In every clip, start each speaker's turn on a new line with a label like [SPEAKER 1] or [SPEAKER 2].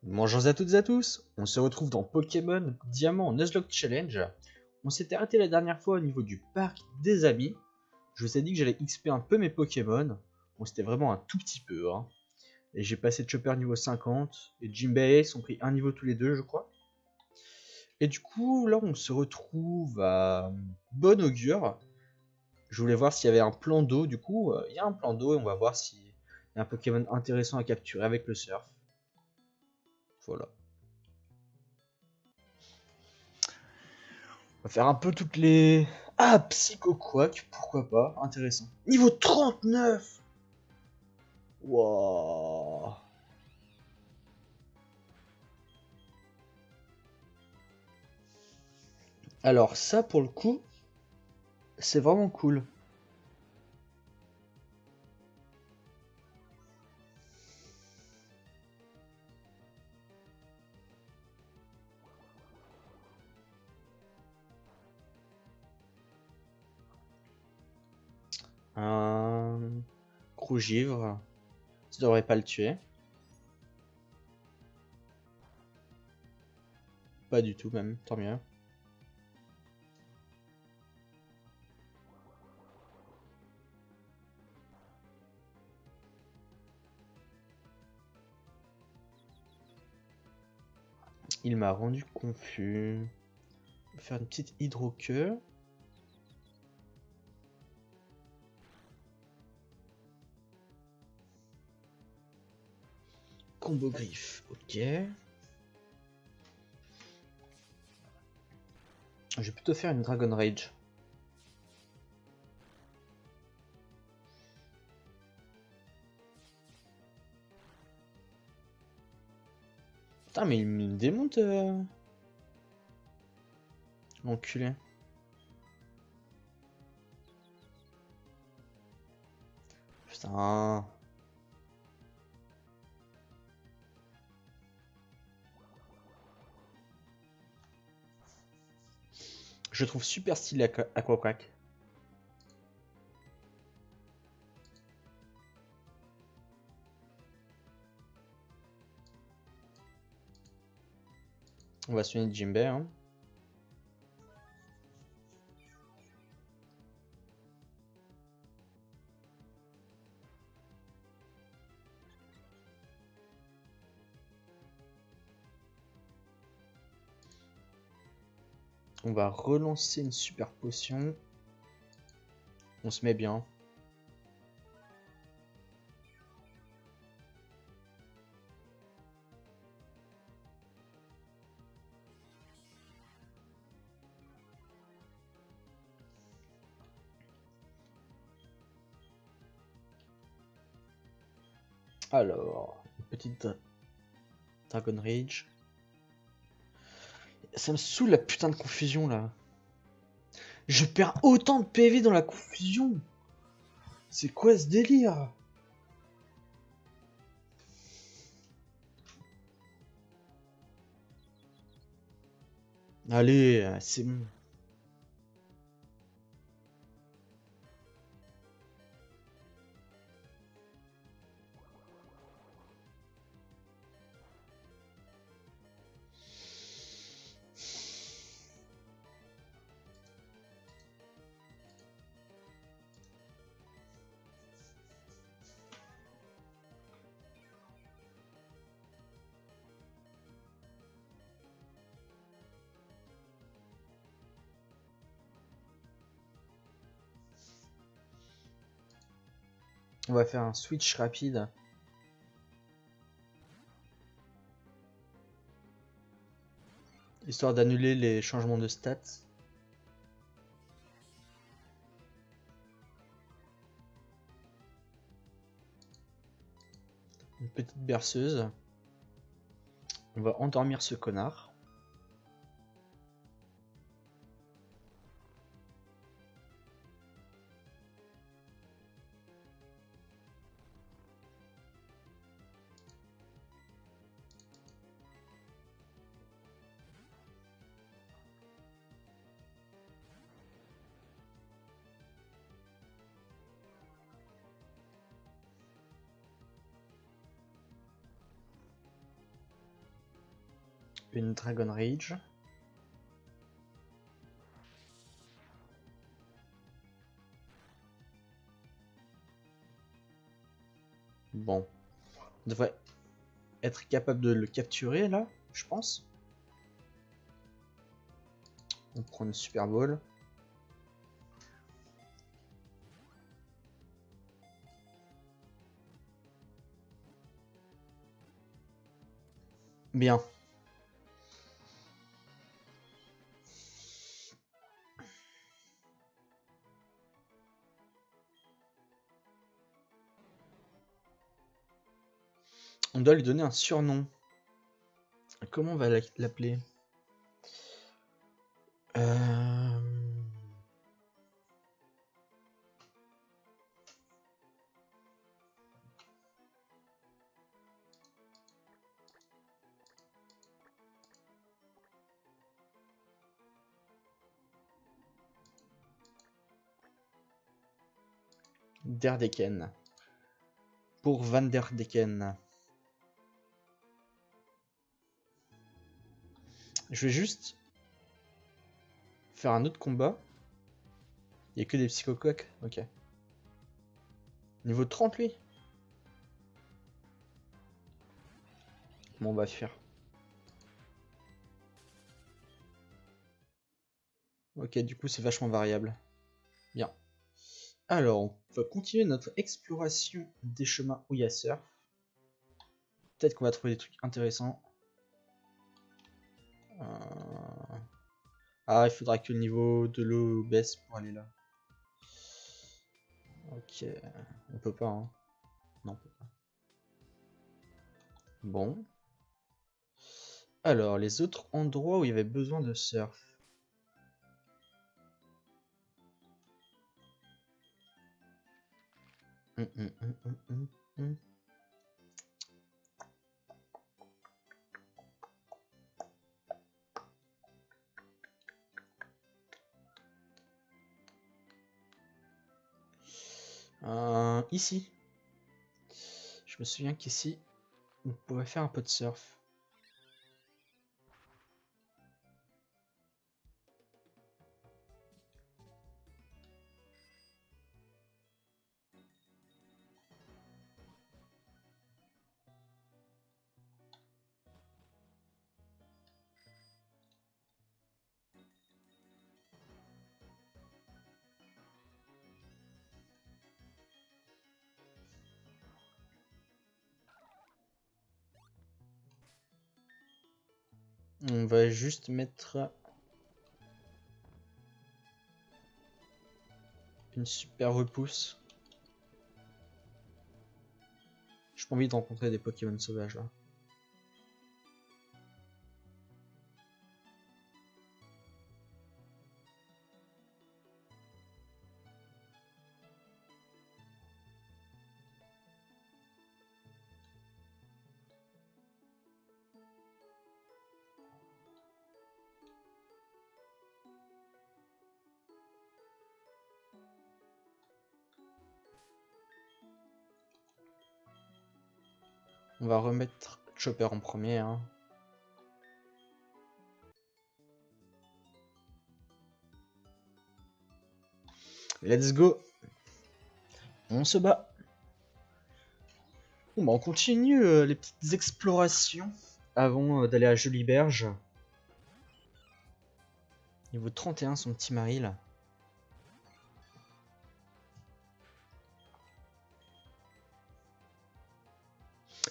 [SPEAKER 1] Bonjour à toutes et à tous, on se retrouve dans Pokémon Diamant Nuzlocke Challenge. On s'était arrêté la dernière fois au niveau du parc des amis. Je vous ai dit que j'allais XP un peu mes Pokémon. Bon, c'était vraiment un tout petit peu, hein. Et j'ai passé Chopper niveau 50 et Jimbei Ace ont pris un niveau tous les deux, je crois. Et du coup, là, on se retrouve à Bon Augure. Je voulais voir s'il y avait un plan d'eau. Du coup, il y a un plan d'eau et on va voir s'il y a un Pokémon intéressant à capturer avec le surf. Voilà. On va faire un peu toutes les... Ah, Psycho Quack, pourquoi pas, intéressant. Niveau 39. Wouah. Alors ça, pour le coup, c'est vraiment cool. Un Crougivre, ça devrait pas le tuer. Pas du tout même, tant mieux. Il m'a rendu confus. On va faire une petite hydro-queue. Combo griffe, ok. Je vais plutôt faire une Dragon Rage. Putain, mais il me démonte, l'enculé. Putain. Je trouve super stylé Aquaquack. On va soigner Jimbei, hein. On va relancer une super potion. On se met bien. Alors, une petite Dragon Rage. Ça me saoule la putain de confusion là. Je perds autant de PV dans la confusion. C'est quoi ce délire? Allez, c'est bon. On va faire un switch rapide. Histoire d'annuler les changements de stats. Une petite berceuse. On va endormir ce connard. une Dragon Rage. Bon, on devrait être capable de le capturer là, je pense. On prend une Super Ball. Bien. On doit lui donner un surnom. Comment on va l'appeler? Derdeken. Pour Van der Decken. Je vais juste faire un autre combat. Il n'y a que des psychocoques. Ok. Niveau 30 lui. Comment on va faire? Ok, du coup c'est vachement variable. Bien. Alors, on va continuer notre exploration des chemins où il y a surf. Peut-être qu'on va trouver des trucs intéressants. Ah, il faudra que le niveau de l'eau baisse pour aller là. Ok, on peut pas, hein. Non, on peut pas. Bon. Alors, les autres endroits où il y avait besoin de surf. Ici. Je me souviens qu'ici, on pourrait faire un peu de surf. On va juste mettre une super repousse. J'ai pas envie de rencontrer des Pokémon sauvages là. On va remettre Chopper en premier, hein. Let's go. On se bat. Bon, bah on continue les petites explorations avant d'aller à Jolie Berge. Niveau 31, son petit Maril.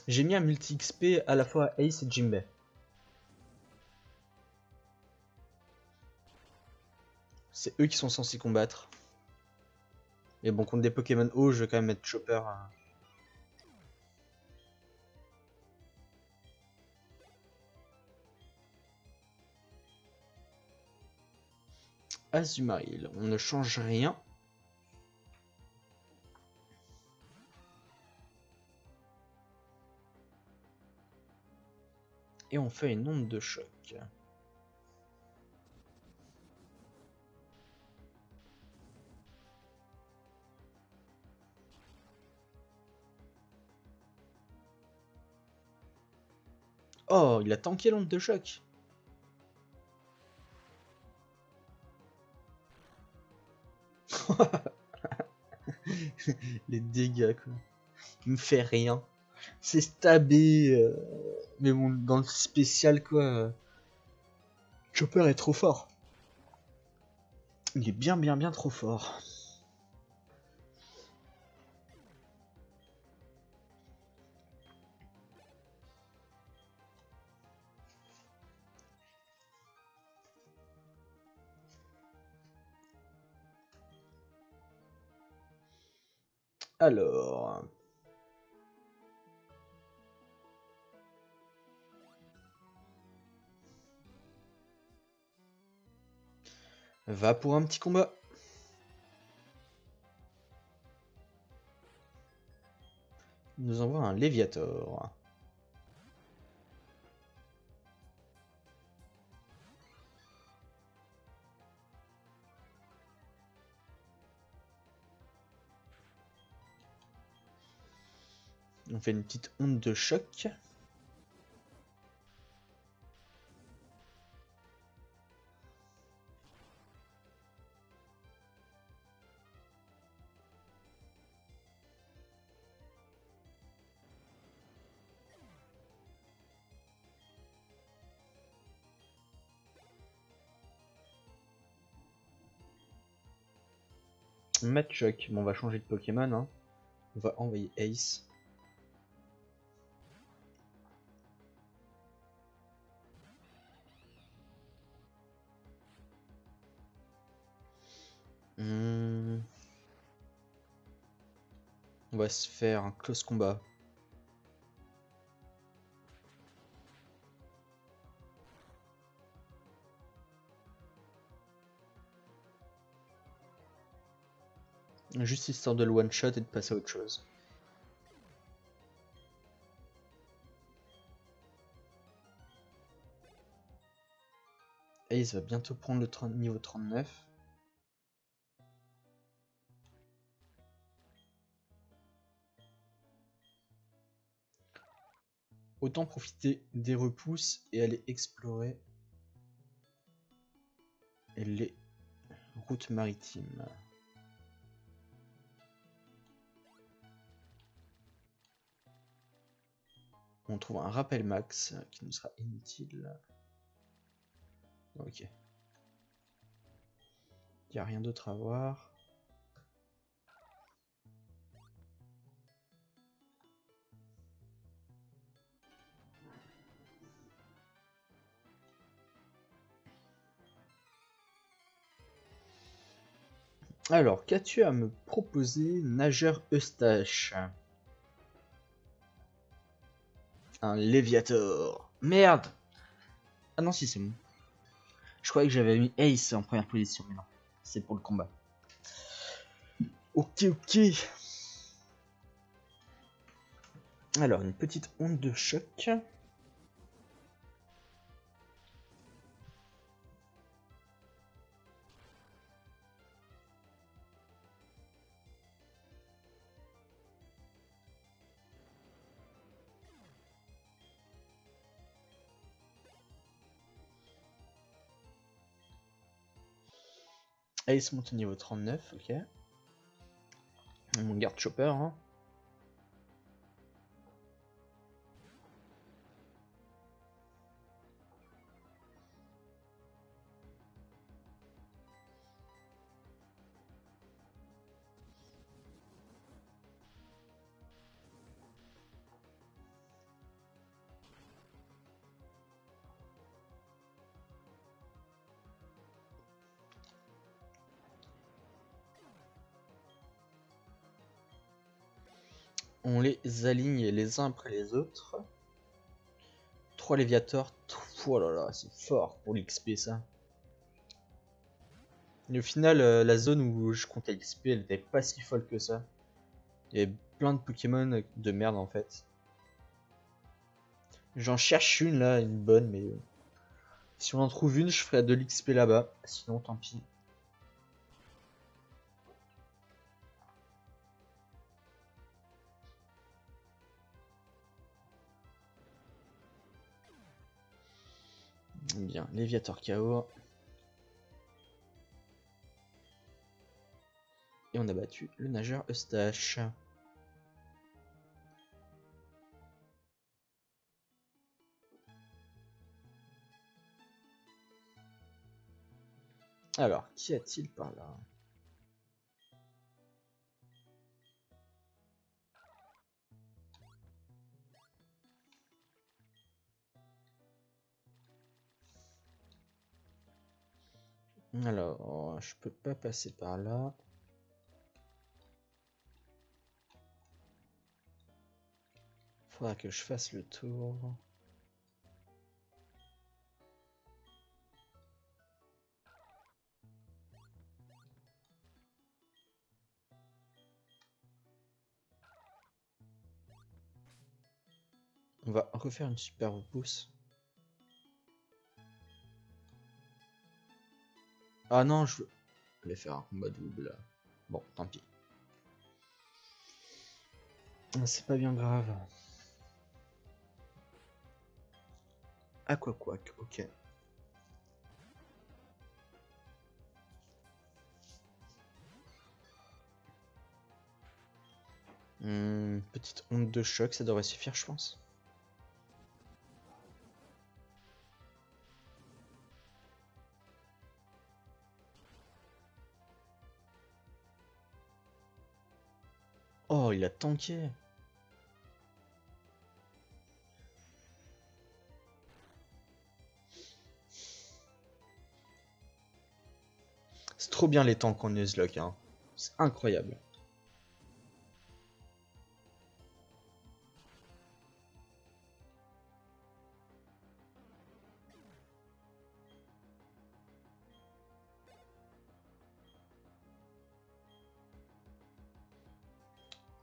[SPEAKER 1] J'ai mis un multi XP à la fois à Ace et Jimbei. C'est eux qui sont censés combattre. Mais bon, contre des Pokémon hauts, je vais quand même mettre Chopper. Azumarill, on ne change rien. Et on fait une onde de choc. Oh, il a tanké l'onde de choc. Les dégâts, quoi. Il me fait rien. C'est stabé. Mais bon, dans le spécial, quoi. Chopper est trop fort. Il est bien trop fort. Alors... Va pour un petit combat. Il nous envoie un Léviator. On fait une petite onde de choc. Match choc. Bon, on va changer de Pokémon. Hein. On va envoyer Ace. On va se faire un close combat. Juste histoire de le one shot et de passer à autre chose. Ace va bientôt prendre le niveau 39. Autant profiter des repousses et aller explorer les routes maritimes. On trouve un rappel max qui nous sera inutile. Ok. Il n'y a rien d'autre à voir. Alors, qu'as-tu à me proposer, nageur Eustache? Un Léviator. Merde! Ah non, si, c'est bon. Je croyais que j'avais mis Ace en première position, mais non. C'est pour le combat. Ok. Alors, une petite onde de choc. Ace monte au niveau 39, ok. On garde Chopper, hein. On les aligne les uns après les autres. 3 Léviators. Oh là là, c'est fort pour l'XP ça. Et au final, la zone où je comptais XP, elle était pas si folle que ça. Il y avait plein de Pokémon de merde en fait. J'en cherche une là, une bonne, mais si on en trouve une, je ferai de l'XP là-bas. Sinon, tant pis. Bien, Léviator KO. Et on a battu le nageur Eustache. Alors, qu'y a-t-il par là? Alors, je peux pas passer par là. Faudra que je fasse le tour. On va refaire une super pousse. Ah non, je voulais faire un combat double. Bon, tant pis. C'est pas bien grave. Aquaquack, ok. Petite onde de choc, ça devrait suffire, je pense. Oh, il a tanké. C'est trop bien les tanks en Nuzlocke, hein. C'est incroyable.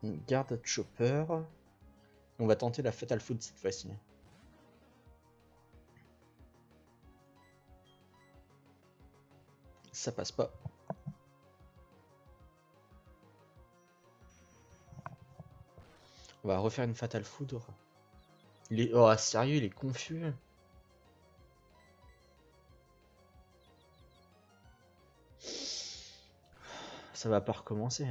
[SPEAKER 1] On garde Chopper. On va tenter la Fatal Foot cette fois-ci. Ça passe pas. On va refaire une Fatal Foudre. Il est... Oh, sérieux, il est confus. Ça va pas recommencer.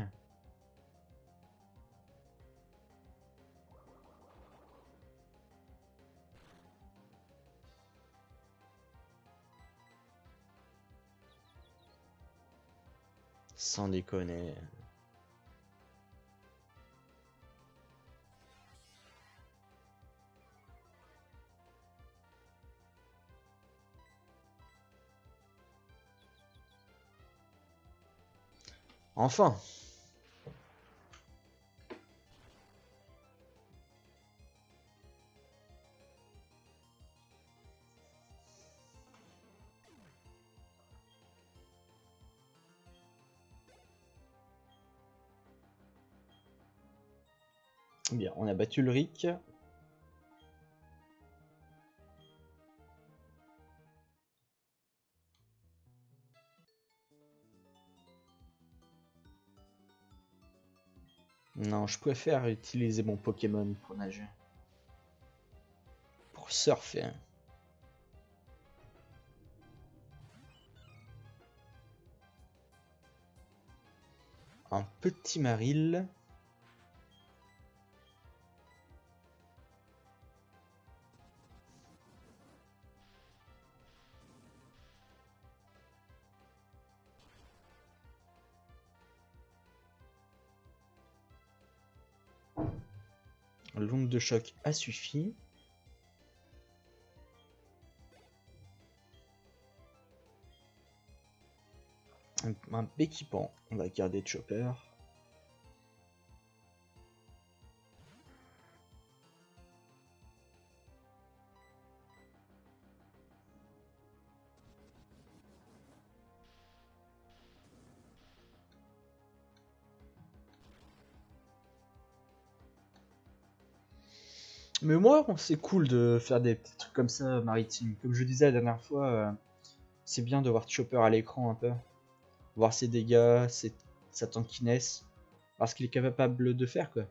[SPEAKER 1] Sans déconner. Enfin. Bien, on a battu le Rick. Non, je préfère utiliser mon Pokémon pour nager. Pour surfer. Un petit Maril. L'onde de choc a suffi. Un équipant, on va garder Chopper. Mais moi, c'est cool de faire des petits trucs comme ça maritimes. Comme je disais la dernière fois, c'est bien de voir Chopper à l'écran un peu. Voir ses dégâts, sa tankiness. Voir ce qu'il est capable de faire, quoi.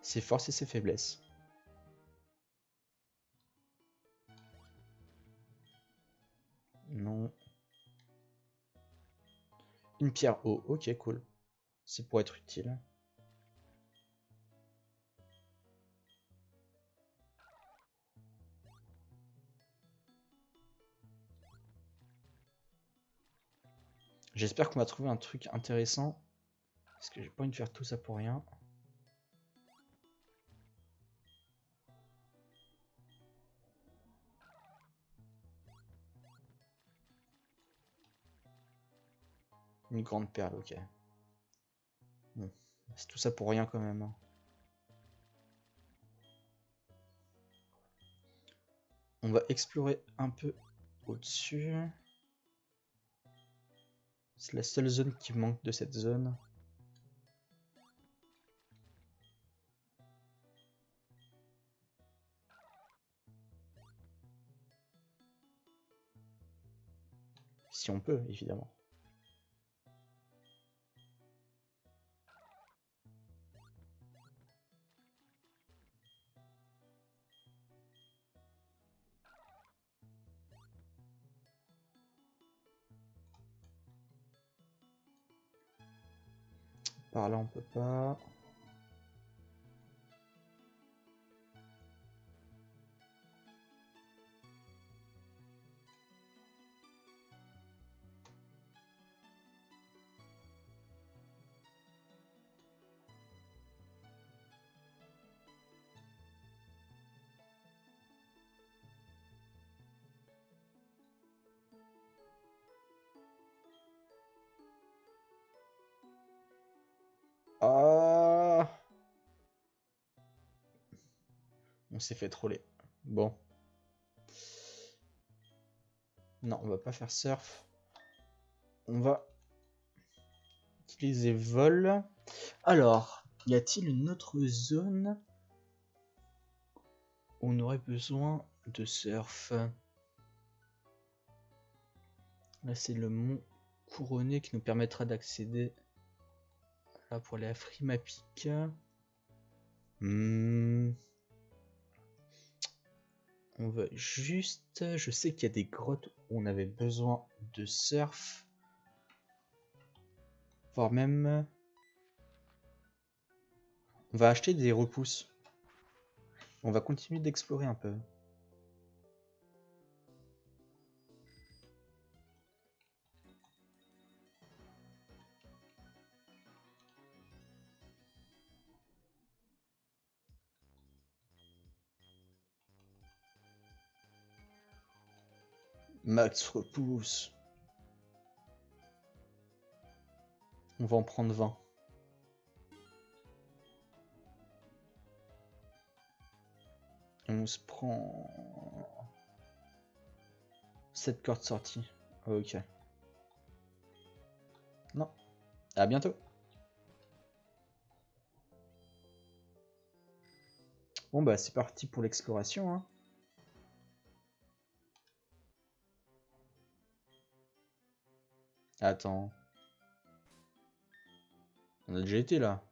[SPEAKER 1] Ses forces et ses faiblesses. Non. Une pierre eau, ok, cool. C'est pour être utile. J'espère qu'on va trouver un truc intéressant. Parce que j'ai pas envie de faire tout ça pour rien. Une grande perle, ok. Bon, c'est tout ça pour rien quand même. On va explorer un peu au-dessus. C'est la seule zone qui manque de cette zone. Si on peut, évidemment. Par là, on peut pas. Ah, on s'est fait troller. Bon. Non, on va pas faire surf. On va utiliser vol. Alors, y a-t-il une autre zone où on aurait besoin de surf? Là, c'est le mont couronné qui nous permettra d'accéder là pour aller à Frimapic. On va juste... Je sais qu'il y a des grottes où on avait besoin de surf. Voire même... On va acheter des repousses. On va continuer d'explorer un peu. Max repousse. On va en prendre 20. On se prend 7 cordes sorties. Ok. Non. À bientôt. Bon bah c'est parti pour l'exploration. Hein. Attends. On a déjà été là.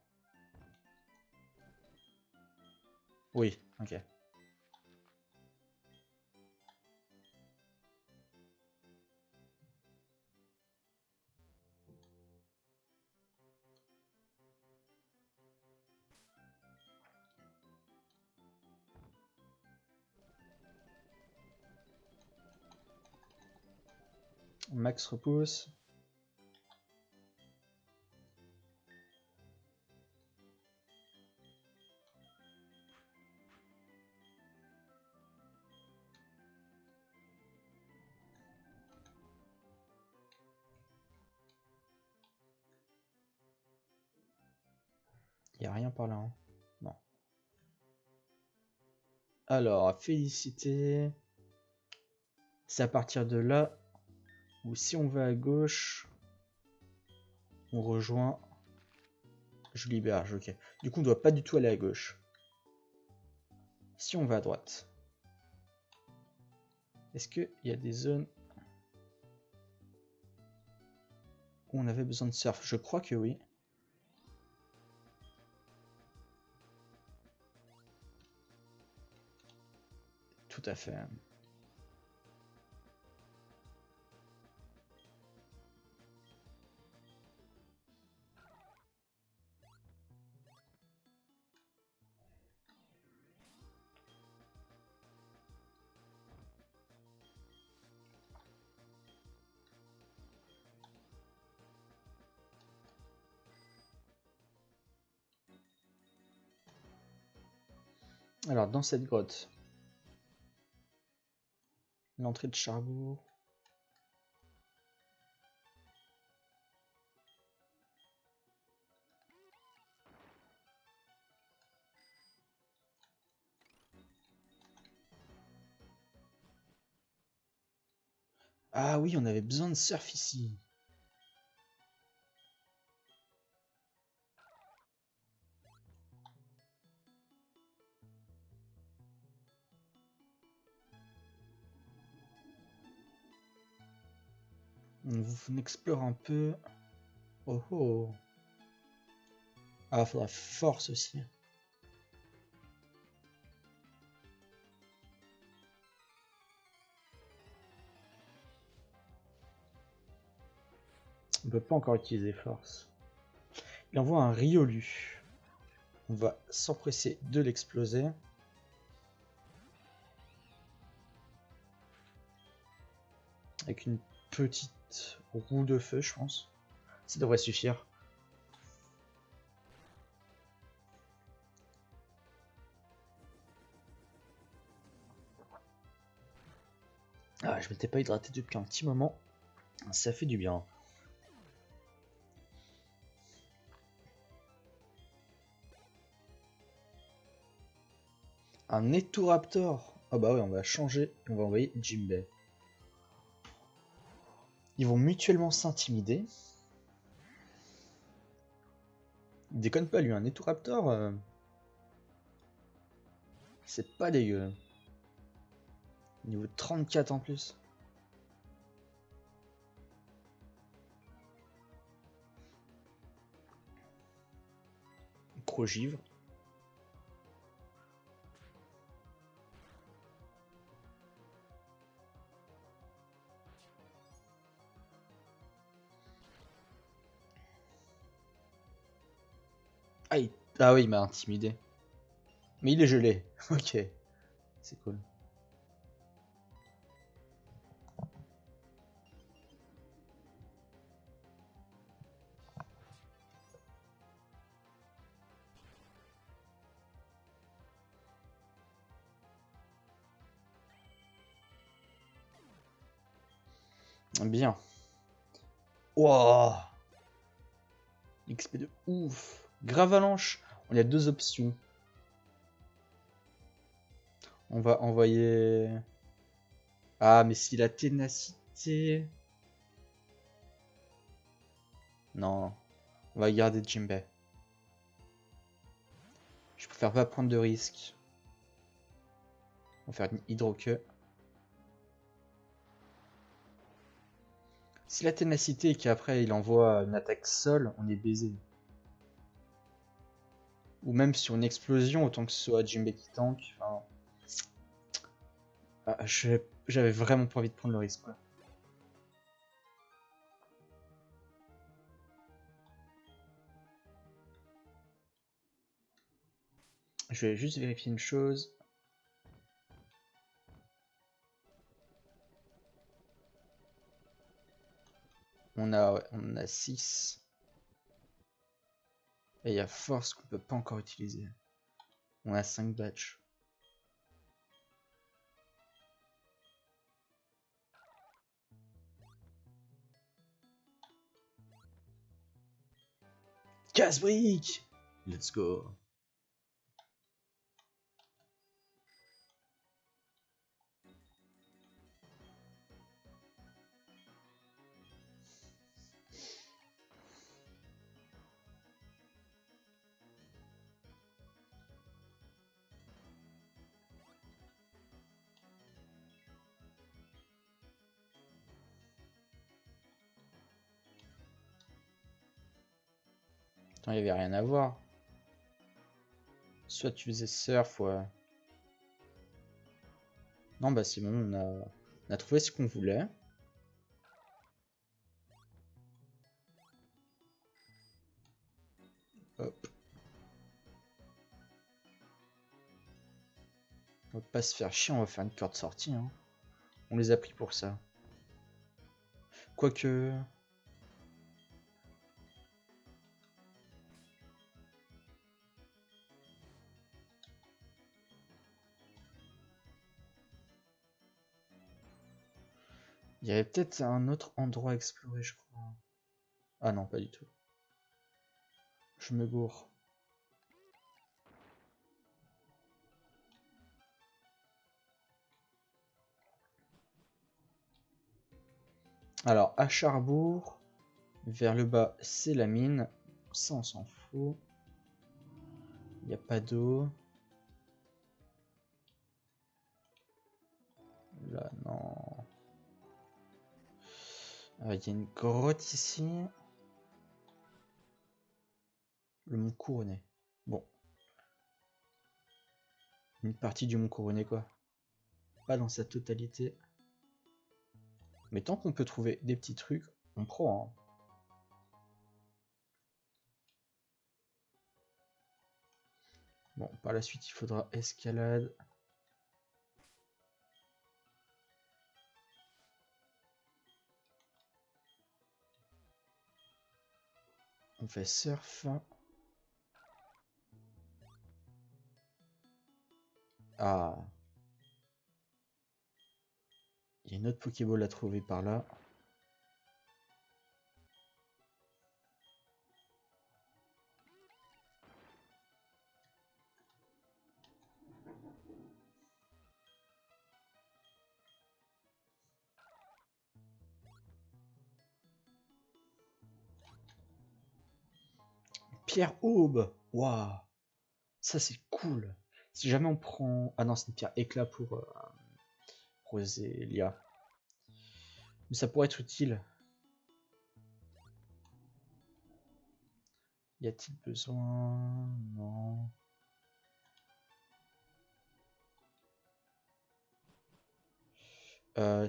[SPEAKER 1] Oui, ok. Max repousse. Y a rien par là. Hein. Non. Alors, félicité. C'est à partir de là où si on va à gauche, on rejoint Julie Berge. Ok. Du coup, on doit pas du tout aller à gauche. Si on va à droite. Est-ce qu'il y a des zones où on avait besoin de surf? Je crois que oui. Tout à fait. Alors, dans cette grotte, l'entrée de Charbourg. Ah oui, on avait besoin de surf ici. On explore un peu. Oh oh. Ah, faudra force aussi. On peut pas encore utiliser force. Il envoie un Riolu. On va s'empresser de l'exploser. Avec une petite roue de feu, je pense. Ça devrait suffire. Ah, je m'étais pas hydraté depuis un petit moment. Ça fait du bien. Un Etoraptor. Ah bah ouais, on va changer. On va envoyer Jimbei. Ils vont mutuellement s'intimider. Il déconne pas lui, un Etoraptor. C'est pas dégueu. Niveau 34 en plus. Gros givre. Ah oui, il m'a intimidé. Mais il est gelé. Ok. C'est cool. Bien. Wow. XP de ouf. Gravalanche. On a deux options. On va envoyer... Ah, mais si la ténacité... Non. On va garder Jimbei. Je préfère pas prendre de risques. On va faire une hydro-queue. Si la ténacité et qu'après il envoie une attaque sol, on est baisé. Ou même sur une explosion, autant que ce soit Jimbei qui tank. Enfin... Ah, j'avais vraiment pas envie de prendre le risque, quoi. Je vais juste vérifier une chose. On a 6. Et il y a force qu'on peut pas encore utiliser. On a 5 batchs. Casse-brique! Let's go. Attends, il y avait rien à voir. Soit tu faisais surf, ouais. Non, bah c'est bon, on a trouvé ce qu'on voulait. Hop. On va pas se faire chier, on va faire une corde sortie. Hein. On les a pris pour ça. Quoique... Il y avait peut-être un autre endroit à explorer, je crois. Ah non, pas du tout. Je me gourre. Alors, à Charbourg, vers le bas, c'est la mine. Ça, on s'en fout. Il n'y a pas d'eau. Là, non. Il y a une grotte ici. Le Mont Couronné. Bon. Une partie du Mont Couronné, quoi. Pas dans sa totalité. Mais tant qu'on peut trouver des petits trucs, on prend. Hein. Bon, par la suite, il faudra escalade. On fait surf. Ah. Il y a une autre Pokéball à trouver par là. Pierre Aube. Waouh. Ça, c'est cool. Si jamais on prend... Ah non, c'est une pierre éclat pour Rosélia. Mais ça pourrait être utile. Y a-t-il besoin? Non.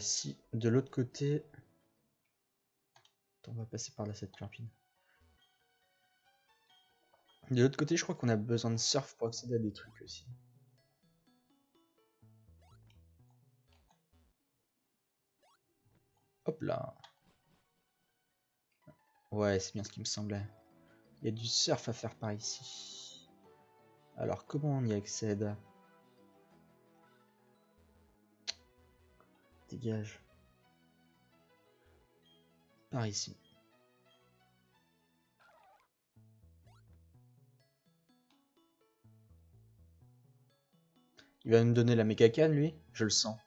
[SPEAKER 1] Si, de l'autre côté... Attends, on va passer par là, cette clampine. De l'autre côté, je crois qu'on a besoin de surf pour accéder à des trucs aussi. Hop là. Ouais, c'est bien ce qui me semblait. Il y a du surf à faire par ici. Alors, comment on y accède? Dégage. Par ici. Il va me donner la méga canne, lui? Je le sens.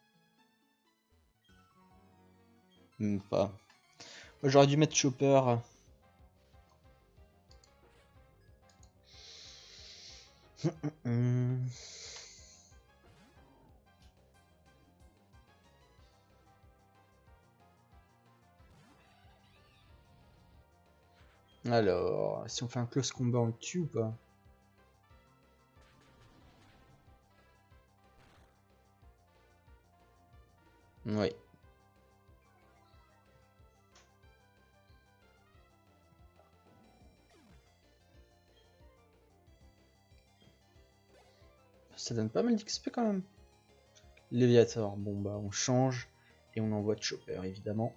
[SPEAKER 1] Même pas. Moi, j'aurais dû mettre Chopper. Alors, si on fait un close combat, on le tue ou pas? Oui. Ça donne pas mal d'XP quand même. Léviator, bon bah on change et on envoie Chopper évidemment.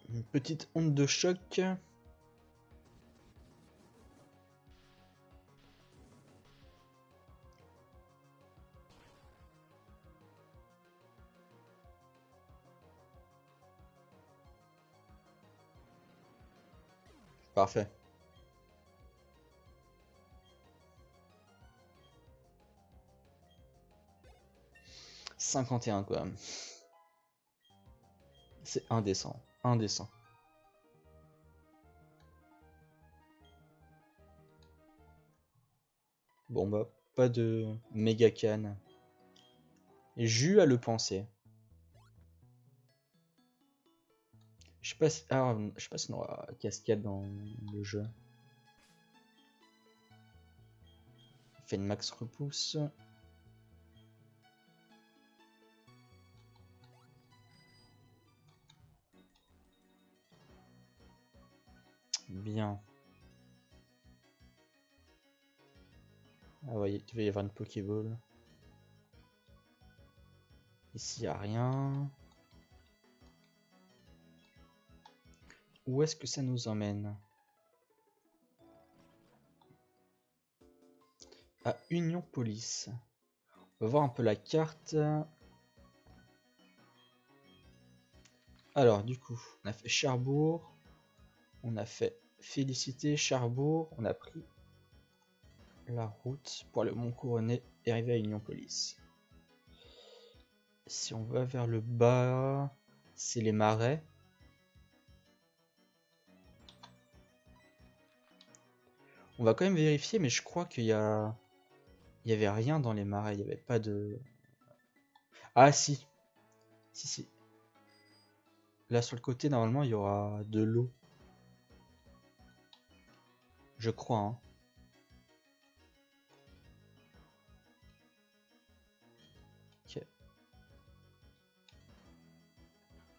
[SPEAKER 1] Une petite onde de choc. Parfait. « 51 quand même. C'est indécent. Indécent. Bon bah, pas de méga canne. Jus à le penser. Je sais pas si... Ah, je sais pas si on aura cascade dans le jeu. Fait une max repousse. Bien. Ah ouais, il devait y avoir une Pokéball. Ici, il n'y a rien. Où est-ce que ça nous emmène? À Union Police. On va voir un peu la carte. Alors, du coup, on a fait Cherbourg. On a fait Félicité, Cherbourg. On a pris la route pour le Mont Couronné et arriver à Union Police. Si on va vers le bas, c'est les marais. On va quand même vérifier, mais je crois qu'il y a... Il y avait rien dans les marais, il n'y avait pas de... Ah si. Si. Là sur le côté, normalement, il y aura de l'eau. Je crois, hein. Ok.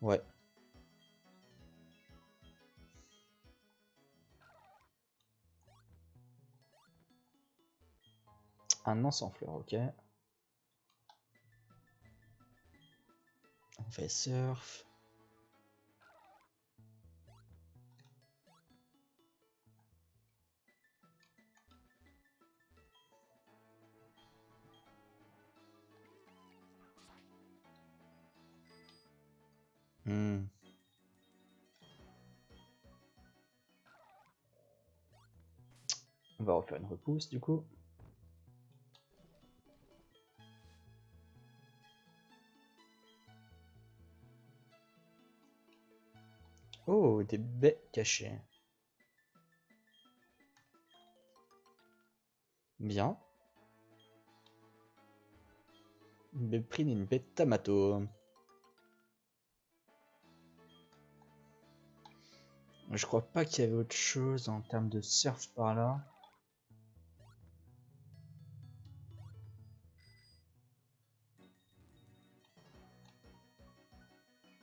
[SPEAKER 1] Ouais. Un an sans fleurs, ok. On fait surf. Hmm. On va refaire une repousse du coup. Oh, des baies cachées. Bien. Une baie prine et une baie tamato. Je crois pas qu'il y avait autre chose en termes de surf par là.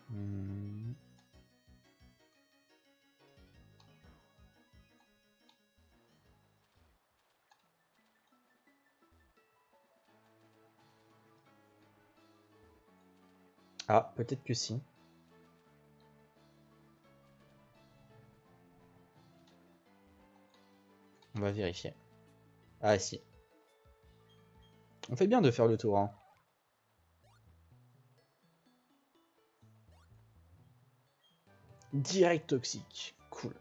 [SPEAKER 1] Hmm. Ah, peut-être que si. On va vérifier. Ah si. On fait bien de faire le tour, hein. Direct toxique. Cool.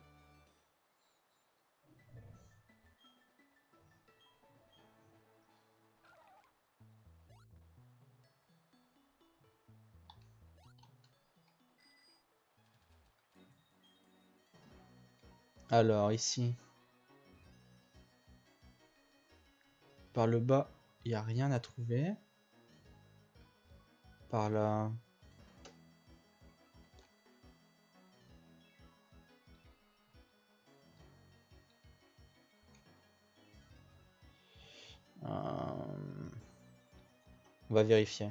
[SPEAKER 1] Alors ici. Par le bas, il n'y a rien à trouver. Par là. On va vérifier.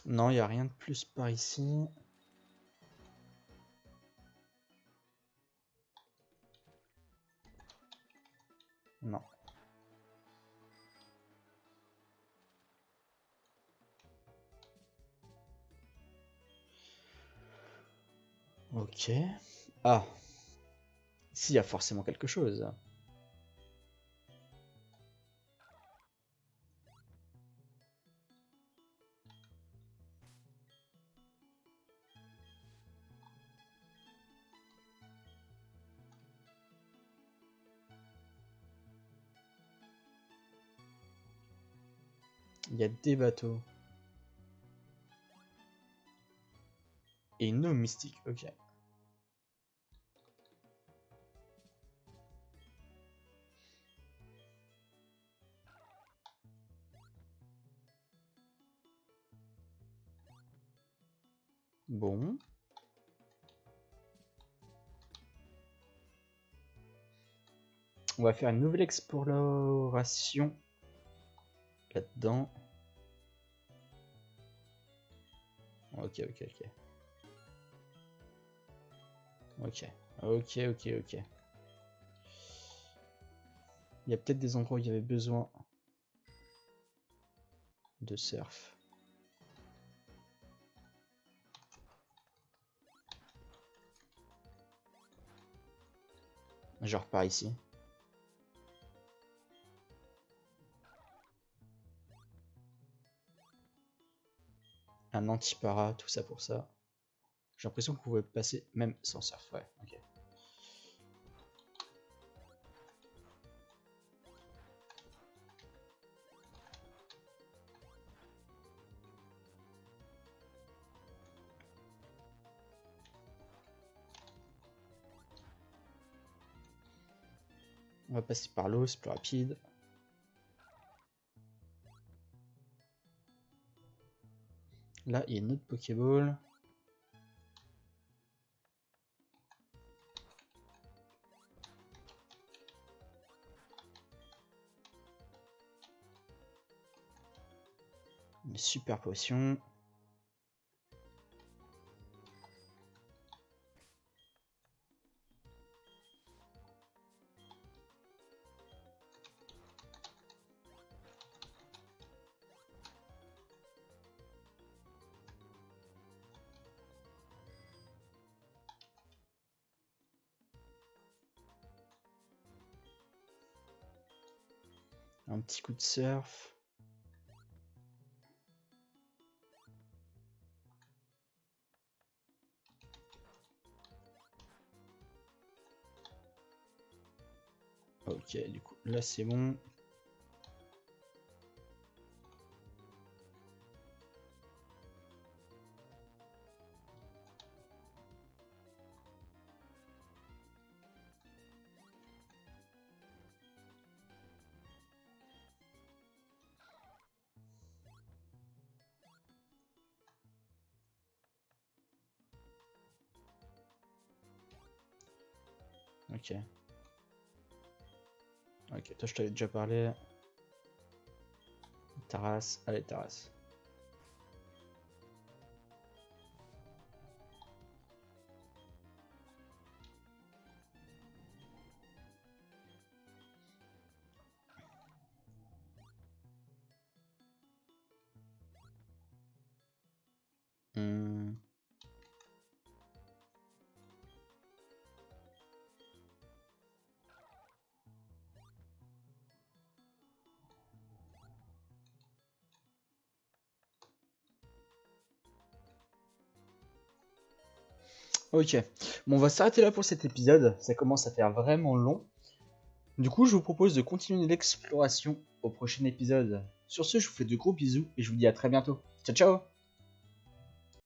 [SPEAKER 1] Non, il n'y a rien de plus par ici. Non. Ok. Ah. Ici, il y a forcément quelque chose. Il y a des bateaux. Et une eau mystique, ok. Bon. On va faire une nouvelle exploration là-dedans. Ok. Il y a peut-être des endroits où il y avait besoin de surf. Genre par ici. Un anti-para, tout ça pour ça. J'ai l'impression qu'on pouvait passer même sans surf. Ouais, ok. On va passer par l'eau, c'est plus rapide. Là, il y a une autre Pokéball. Une super potion. Un petit coup de surf. Ok, du coup, là c'est bon. Ok. Ok, toi je t'avais déjà parlé. Terrasse, allez, terrasse. Hmm. Ok, bon, on va s'arrêter là pour cet épisode. Ça commence à faire vraiment long. Du coup, je vous propose de continuer l'exploration au prochain épisode. Sur ce, je vous fais de gros bisous et je vous dis à très bientôt. Ciao, ciao!